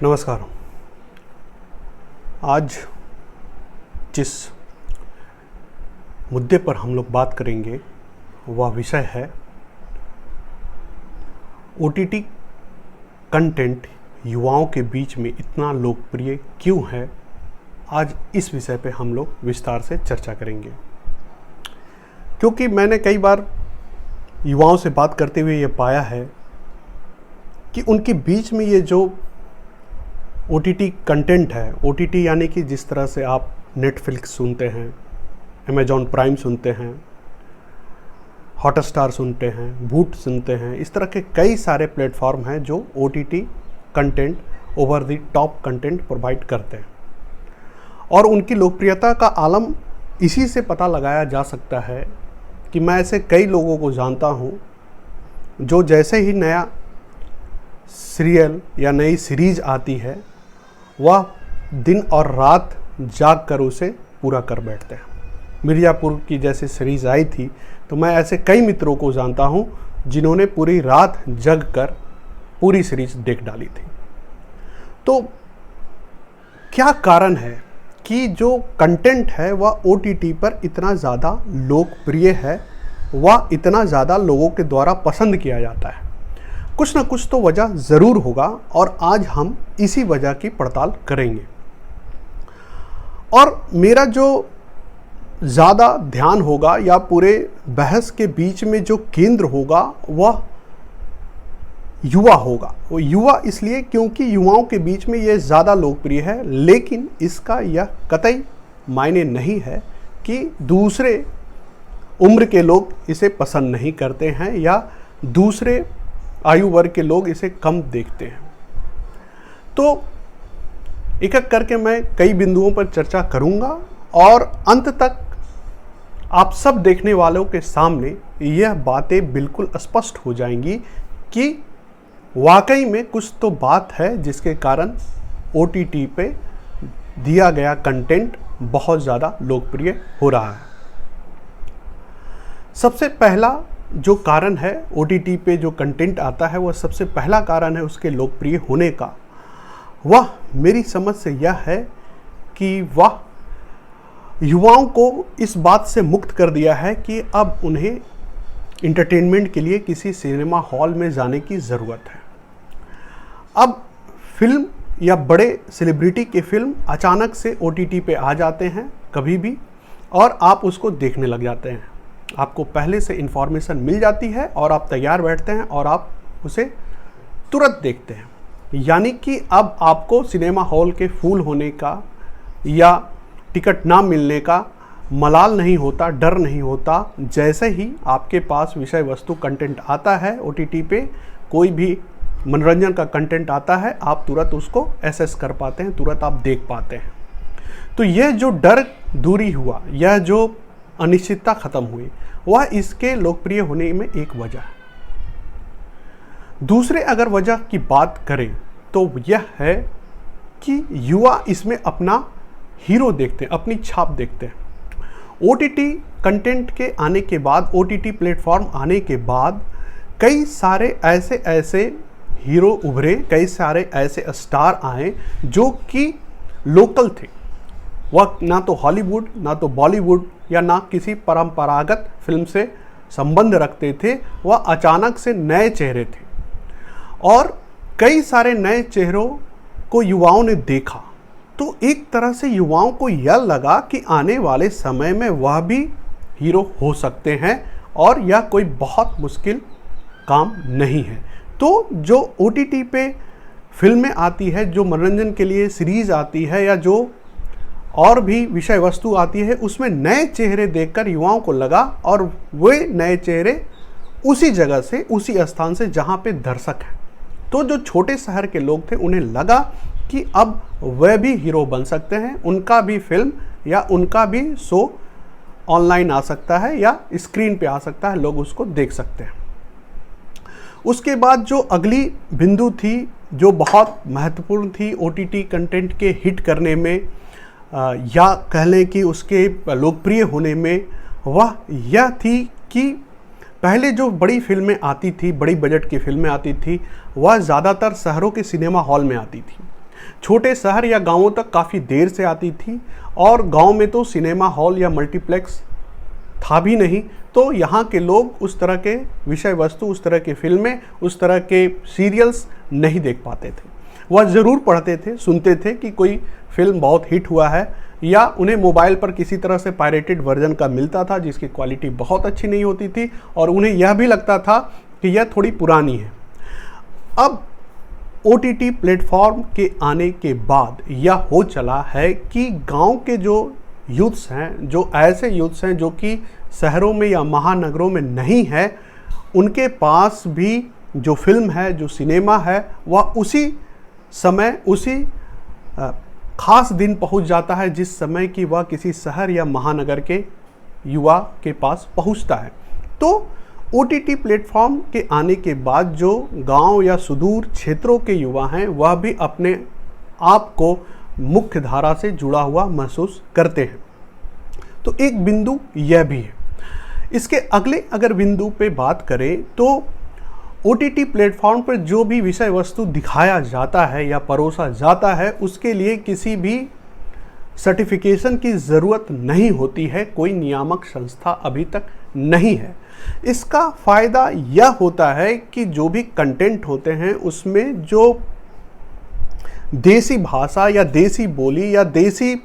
नमस्कार। आज जिस मुद्दे पर हम लोग बात करेंगे वह विषय है ओटीटी कंटेंट युवाओं के बीच में इतना लोकप्रिय क्यों है। आज इस विषय पे हम लोग विस्तार से चर्चा करेंगे, क्योंकि मैंने कई बार युवाओं से बात करते हुए ये पाया है कि उनके बीच में ये जो ओटीटी कंटेंट है, ओटीटी यानी कि जिस तरह से आप नेटफ्लिक्स सुनते हैं, अमेजॉन प्राइम सुनते हैं, हॉटस्टार सुनते हैं, वूट सुनते हैं, इस तरह के कई सारे प्लेटफॉर्म हैं जो OTT content, over the top content provide करते हैं। और उनकी लोकप्रियता का आलम इसी से पता लगाया जा सकता है कि मैं ऐसे कई लोगों को जानता हूँ जो जैसे ही नया सीरियल या नई सीरीज आती है वह दिन और रात जाग कर उसे पूरा कर बैठते हैं। मिर्ज़ापुर की जैसे सीरीज़ आई थी तो मैं ऐसे कई मित्रों को जानता हूँ जिन्होंने पूरी रात जग कर पूरी सीरीज देख डाली थी। तो क्या कारण है कि जो कंटेंट है वह ओटीटी पर इतना ज़्यादा लोकप्रिय है, वह इतना ज़्यादा लोगों के द्वारा पसंद किया जाता है? कुछ ना कुछ तो वजह ज़रूर होगा और आज हम इसी वजह की पड़ताल करेंगे। और मेरा जो ज़्यादा ध्यान होगा या पूरे बहस के बीच में जो केंद्र होगा वह युवा होगा। वो युवा इसलिए क्योंकि युवाओं के बीच में ये ज़्यादा लोकप्रिय है, लेकिन इसका यह कतई मायने नहीं है कि दूसरे उम्र के लोग इसे पसंद नहीं करते हैं या दूसरे आयु वर्ग के लोग इसे कम देखते हैं। तो एक एक करके मैं कई बिंदुओं पर चर्चा करूंगा और अंत तक आप सब देखने वालों के सामने यह बातें बिल्कुल स्पष्ट हो जाएंगी कि वाकई में कुछ तो बात है जिसके कारण ओटीटी पे दिया गया कंटेंट बहुत ज़्यादा लोकप्रिय हो रहा है। सबसे पहला जो कारण है ओटीटी पे जो कंटेंट आता है, वह सबसे पहला कारण है उसके लोकप्रिय होने का, वह मेरी समझ से यह है कि वह युवाओं को इस बात से मुक्त कर दिया है कि अब उन्हें इंटरटेनमेंट के लिए किसी सिनेमा हॉल में जाने की ज़रूरत है। अब फिल्म या बड़े सेलिब्रिटी के फिल्म अचानक से ओटीटी पे आ जाते हैं कभी भी और आप उसको देखने लग जाते हैं। आपको पहले से इन्फॉर्मेशन मिल जाती है और आप तैयार बैठते हैं और आप उसे तुरंत देखते हैं। यानी कि अब आपको सिनेमा हॉल के फुल होने का या टिकट ना मिलने का मलाल नहीं होता, डर नहीं होता। जैसे ही आपके पास विषय वस्तु कंटेंट आता है ओटीटी पे, कोई भी मनोरंजन का कंटेंट आता है, आप तुरंत उसको एसेस कर पाते हैं, तुरंत आप देख पाते हैं। तो यह जो डर दूरी हुआ, यह जो अनिश्चितता खत्म हुई, वह इसके लोकप्रिय होने में एक वजह है। दूसरे अगर वजह की बात करें तो यह है कि युवा इसमें अपना हीरो देखते हैं, अपनी छाप देखते हैं। ओटीटी कंटेंट के आने के बाद, ओटीटी प्लेटफॉर्म आने के बाद कई सारे ऐसे हीरो उभरे, कई सारे ऐसे स्टार आए जो कि लोकल थे। वह ना तो हॉलीवुड, ना तो बॉलीवुड या ना किसी परंपरागत फिल्म से संबंध रखते थे। वह अचानक से नए चेहरे थे और कई सारे नए चेहरों को युवाओं ने देखा। तो एक तरह से युवाओं को यह लगा कि आने वाले समय में वह भी हीरो हो सकते हैं और यह कोई बहुत मुश्किल काम नहीं है। तो जो ओटीटी पे फिल्में आती है, जो मनोरंजन के लिए सीरीज़ आती है या जो और भी विषय वस्तु आती है, उसमें नए चेहरे देखकर युवाओं को लगा और वे नए चेहरे उसी जगह से, उसी स्थान से जहां पे दर्शक हैं। तो जो छोटे शहर के लोग थे उन्हें लगा कि अब वे भी हीरो बन सकते हैं, उनका भी फिल्म या उनका भी शो ऑनलाइन आ सकता है या स्क्रीन पे आ सकता है, लोग उसको देख सकते हैं। उसके बाद जो अगली बिंदु थी जो बहुत महत्वपूर्ण थी ओटीटी कंटेंट के हिट करने में या कह लें कि उसके लोकप्रिय होने में, वह यह थी कि पहले जो बड़ी फिल्में आती थी, बड़ी बजट की फिल्में आती थी, वह ज़्यादातर शहरों के सिनेमा हॉल में आती थी। छोटे शहर या गांवों तक काफ़ी देर से आती थी और गांव में तो सिनेमा हॉल या मल्टीप्लेक्स था भी नहीं, तो यहाँ के लोग उस तरह के विषय वस्तु, उस तरह की फिल्में, उस तरह के सीरियल्स नहीं देख पाते थे। वह ज़रूर पढ़ते थे, सुनते थे कि कोई फिल्म बहुत हिट हुआ है, या उन्हें मोबाइल पर किसी तरह से पायरेटेड वर्जन का मिलता था जिसकी क्वालिटी बहुत अच्छी नहीं होती थी और उन्हें यह भी लगता था कि यह थोड़ी पुरानी है। अब OTT प्लेटफॉर्म के आने के बाद यह हो चला है कि गांव के जो यूथ्स हैं, जो ऐसे यूथ्स हैं जो कि शहरों में या महानगरों में नहीं है, उनके पास भी जो फिल्म है, जो सिनेमा है, वह उसी समय, उसी खास दिन पहुंच जाता है जिस समय कि वह किसी शहर या महानगर के युवा के पास पहुंचता है। तो OTT प्लेटफॉर्म के आने के बाद जो गांव या सुदूर क्षेत्रों के युवा हैं, वह भी अपने आप को मुख्य धारा से जुड़ा हुआ महसूस करते हैं। तो एक बिंदु यह भी है। इसके अगले अगर बिंदु पे बात करें तो OTT प्लेटफॉर्म पर जो भी विषय वस्तु दिखाया जाता है या परोसा जाता है, उसके लिए किसी भी सर्टिफिकेशन की ज़रूरत नहीं होती है, कोई नियामक संस्था अभी तक नहीं है। इसका फ़ायदा यह होता है कि जो भी कंटेंट होते हैं उसमें जो देसी भाषा या देसी बोली या देसी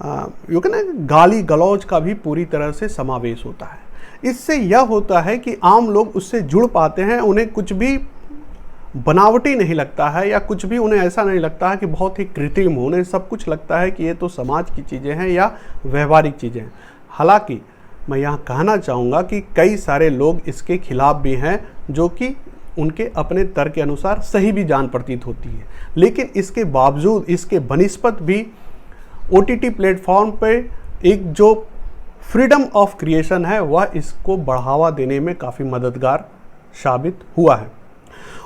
गाली गलौज का भी पूरी तरह से समावेश होता है। इससे यह होता है कि आम लोग उससे जुड़ पाते हैं, उन्हें कुछ भी बनावटी नहीं लगता है या कुछ भी उन्हें ऐसा नहीं लगता है कि बहुत ही कृत्रिम हो। उन्हें सब कुछ लगता है कि ये तो समाज की चीज़ें हैं या व्यवहारिक चीज़ें हैं। हालांकि मैं यहाँ कहना चाहूँगा कि कई सारे लोग इसके खिलाफ भी हैं, जो कि उनके अपने तर्क के अनुसार सही भी जान प्रतीत होती है, लेकिन इसके बावजूद, इसके बनिस्पत भी OTT प्लेटफॉर्म पर एक जो फ्रीडम ऑफ क्रिएशन है वह इसको बढ़ावा देने में काफ़ी मददगार साबित हुआ है।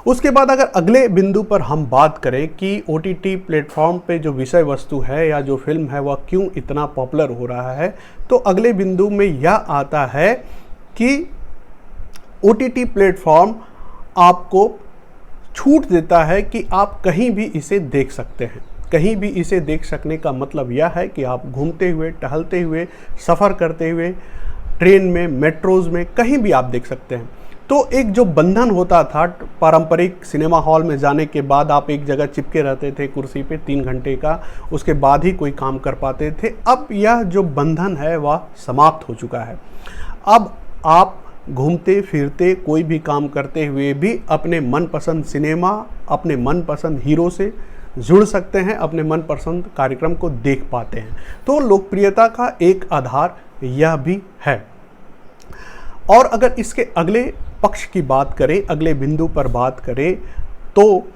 उसके बाद अगर अगले बिंदु पर हम बात करें कि OTT प्लेटफॉर्म पे जो विषय वस्तु है या जो फिल्म है वह क्यों इतना पॉपुलर हो रहा है, तो अगले बिंदु में यह आता है कि OTT प्लेटफॉर्म आपको छूट देता है कि आप कहीं भी इसे देख सकते हैं। कहीं भी इसे देख सकने का मतलब यह है कि आप घूमते हुए, टहलते हुए, सफ़र करते हुए, ट्रेन में, मेट्रोज़ में, कहीं भी आप देख सकते हैं। तो एक जो बंधन होता था पारंपरिक सिनेमा हॉल में जाने के बाद, आप एक जगह चिपके रहते थे कुर्सी पे 3 घंटे का, उसके बाद ही कोई काम कर पाते थे। अब यह जो बंधन है वह समाप्त हो चुका है। अब आप घूमते फिरते कोई भी काम करते हुए भी अपने मनपसंद सिनेमा, अपने मनपसंद हीरो से जुड़ सकते हैं, अपने मनपसंद कार्यक्रम को देख पाते हैं। तो लोकप्रियता का एक आधार यह भी है। और अगर इसके अगले पक्ष की बात करें, अगले बिंदु पर बात करें, तो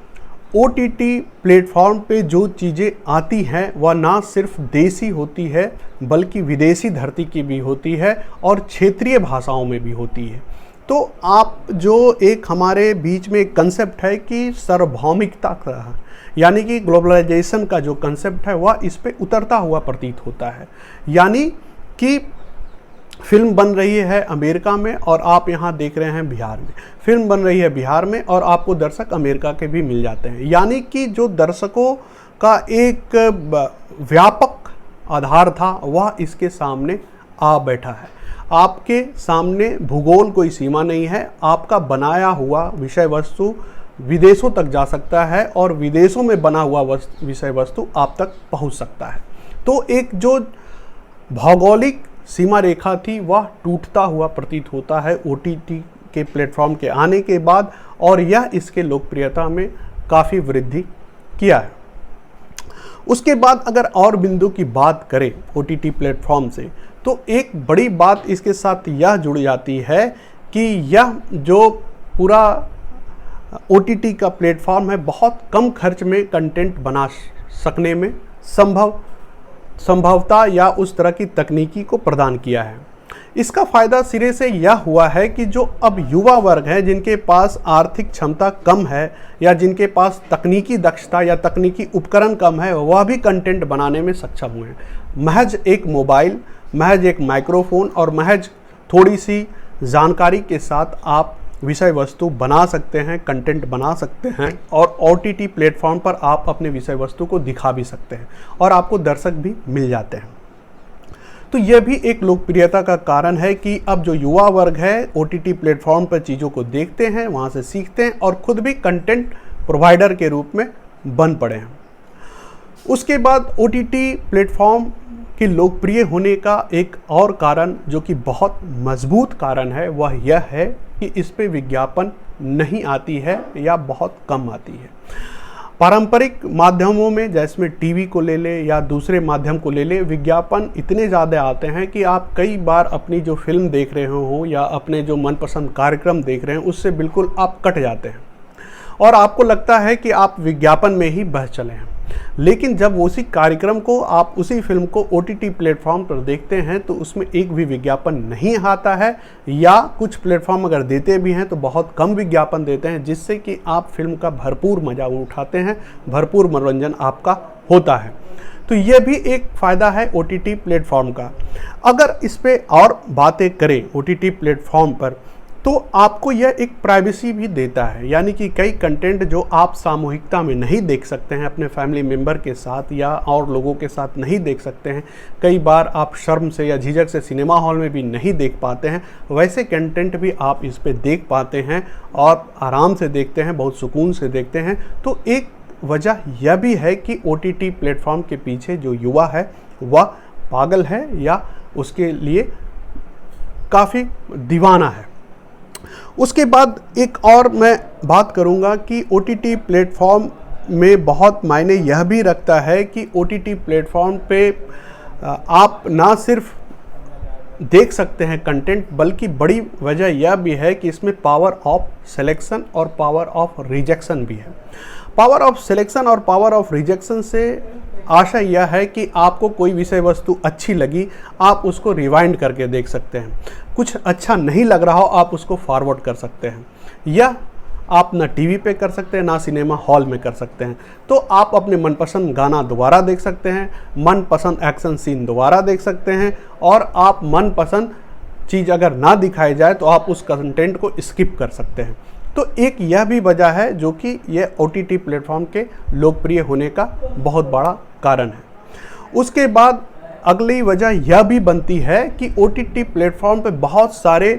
OTT प्लेटफॉर्म पे जो चीज़ें आती हैं वह ना सिर्फ देसी होती है बल्कि विदेशी धरती की भी होती है और क्षेत्रीय भाषाओं में भी होती है। तो आप जो एक हमारे बीच में एक कंसेप्ट है कि सार्वभौमिकता का, यानी कि ग्लोबलाइजेशन का जो कंसेप्ट है वह इस पे उतरता हुआ प्रतीत होता है। यानी कि फिल्म बन रही है अमेरिका में और आप यहाँ देख रहे हैं बिहार में, फिल्म बन रही है बिहार में और आपको दर्शक अमेरिका के भी मिल जाते हैं। यानी कि जो दर्शकों का एक व्यापक आधार था वह इसके सामने आ बैठा है। आपके सामने भूगोल कोई सीमा नहीं है, आपका बनाया हुआ विषय वस्तु विदेशों तक जा सकता है और विदेशों में बना हुआ विषय वस्तु आप तक पहुंच सकता है। तो एक जो भौगोलिक सीमा रेखा थी वह टूटता हुआ प्रतीत होता है OTT के प्लेटफॉर्म के आने के बाद, और यह इसके लोकप्रियता में काफ़ी वृद्धि किया है। उसके बाद अगर और बिंदु की बात करें OTT प्लेटफॉर्म से, तो एक बड़ी बात इसके साथ यह जुड़ जाती है कि यह जो पूरा OTT का प्लेटफॉर्म है बहुत कम खर्च में कंटेंट बना सकने में संभवता या उस तरह की तकनीकी को प्रदान किया है। इसका फ़ायदा सिरे से यह हुआ है कि जो अब युवा वर्ग है जिनके पास आर्थिक क्षमता कम है या जिनके पास तकनीकी दक्षता या तकनीकी उपकरण कम है, वह भी कंटेंट बनाने में सक्षम हुए हैं। महज एक मोबाइल, महज एक माइक्रोफोन और महज थोड़ी सी जानकारी के साथ आप विषय वस्तु बना सकते हैं, कंटेंट बना सकते हैं और OTT प्लेटफॉर्म पर आप अपने विषय वस्तु को दिखा भी सकते हैं और आपको दर्शक भी मिल जाते हैं। तो यह भी एक लोकप्रियता का कारण है कि अब जो युवा वर्ग है OTT प्लेटफॉर्म पर चीज़ों को देखते हैं, वहाँ से सीखते हैं और खुद भी कंटेंट प्रोवाइडर के रूप में बन पड़े हैं। उसके बाद OTT प्लेटफॉर्म के लोकप्रिय होने का एक और कारण जो कि बहुत मजबूत कारण है वह यह है कि इस पे विज्ञापन नहीं आती है या बहुत कम आती है। पारंपरिक माध्यमों में जैसे टीवी को ले ले या दूसरे माध्यम को ले ले, विज्ञापन इतने ज़्यादा आते हैं कि आप कई बार अपनी जो फिल्म देख रहे हो या अपने जो मनपसंद कार्यक्रम देख रहे हैं उससे बिल्कुल आप कट जाते हैं और आपको लगता है कि आप विज्ञापन में ही बह चले हैं। लेकिन जब उसी कार्यक्रम को आप उसी फिल्म को OTT प्लेटफॉर्म पर देखते हैं तो उसमें एक भी विज्ञापन नहीं आता है या कुछ प्लेटफॉर्म अगर देते भी हैं तो बहुत कम विज्ञापन देते हैं, जिससे कि आप फिल्म का भरपूर मज़ा उठाते हैं, भरपूर मनोरंजन आपका होता है। तो यह भी एक फ़ायदा है OTT प्लेटफॉर्म का। अगर इस पे और बातें करें OTT प्लेटफॉर्म पर तो आपको यह एक प्राइवेसी भी देता है, यानी कि कई कंटेंट जो आप सामूहिकता में नहीं देख सकते हैं, अपने फैमिली मेम्बर के साथ या और लोगों के साथ नहीं देख सकते हैं, कई बार आप शर्म से या झिझक से सिनेमा हॉल में भी नहीं देख पाते हैं, वैसे कंटेंट भी आप इस पे देख पाते हैं और आराम से देखते हैं, बहुत सुकून से देखते हैं। तो एक वजह यह भी है कि OTT प्लेटफॉर्म के पीछे जो युवा है वह पागल है या उसके लिए काफ़ी दीवाना है। उसके बाद एक और मैं बात करूंगा कि OTT प्लेटफॉर्म में बहुत मायने यह भी रखता है कि OTT प्लेटफॉर्म पे आप ना सिर्फ देख सकते हैं कंटेंट, बल्कि बड़ी वजह यह भी है कि इसमें पावर ऑफ सिलेक्शन और पावर ऑफ रिजेक्शन भी है। पावर ऑफ सिलेक्शन और पावर ऑफ रिजेक्शन से आशा यह है कि आपको कोई विषय वस्तु अच्छी लगी, आप उसको रिवाइंड करके देख सकते हैं। कुछ अच्छा नहीं लग रहा हो, आप उसको फॉरवर्ड कर सकते हैं। यह आप ना टीवी पे कर सकते हैं ना सिनेमा हॉल में कर सकते हैं। तो आप अपने मनपसंद गाना दोबारा देख सकते हैं, मनपसंद एक्शन सीन दोबारा देख सकते हैं और आप मनपसंद चीज़ अगर ना दिखाई जाए तो आप उस कंटेंट को स्किप कर सकते हैं। तो एक यह भी वजह है जो कि यह OTT प्लेटफॉर्म के लोकप्रिय होने का बहुत बड़ा कारण है। उसके बाद अगली वजह यह भी बनती है कि OTT प्लेटफॉर्म पे बहुत सारे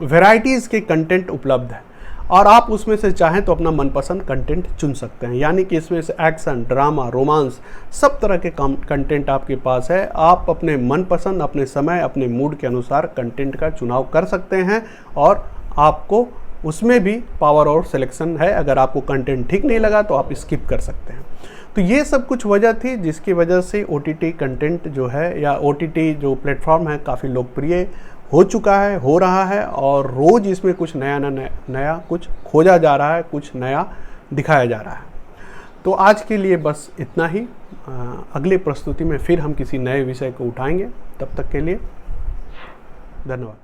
वैरायटीज़ के कंटेंट उपलब्ध हैं और आप उसमें से चाहें तो अपना मनपसंद कंटेंट चुन सकते हैं, यानी कि इसमें से एक्शन, ड्रामा, रोमांस सब तरह के कंटेंट आपके पास है। आप अपने मनपसंद, अपने समय, अपने मूड के अनुसार कंटेंट का चुनाव कर सकते हैं और आपको उसमें भी पावर और सिलेक्शन है। अगर आपको कंटेंट ठीक नहीं लगा तो आप स्किप कर सकते हैं। तो ये सब कुछ वजह थी जिसकी वजह से OTT कंटेंट जो है या OTT जो प्लेटफॉर्म है काफ़ी लोकप्रिय हो चुका है, हो रहा है और रोज़ इसमें कुछ नया कुछ खोजा जा रहा है, कुछ नया दिखाया जा रहा है। तो आज के लिए बस इतना ही। अगली प्रस्तुति में फिर हम किसी नए विषय को उठाएंगे। तब तक के लिए धन्यवाद।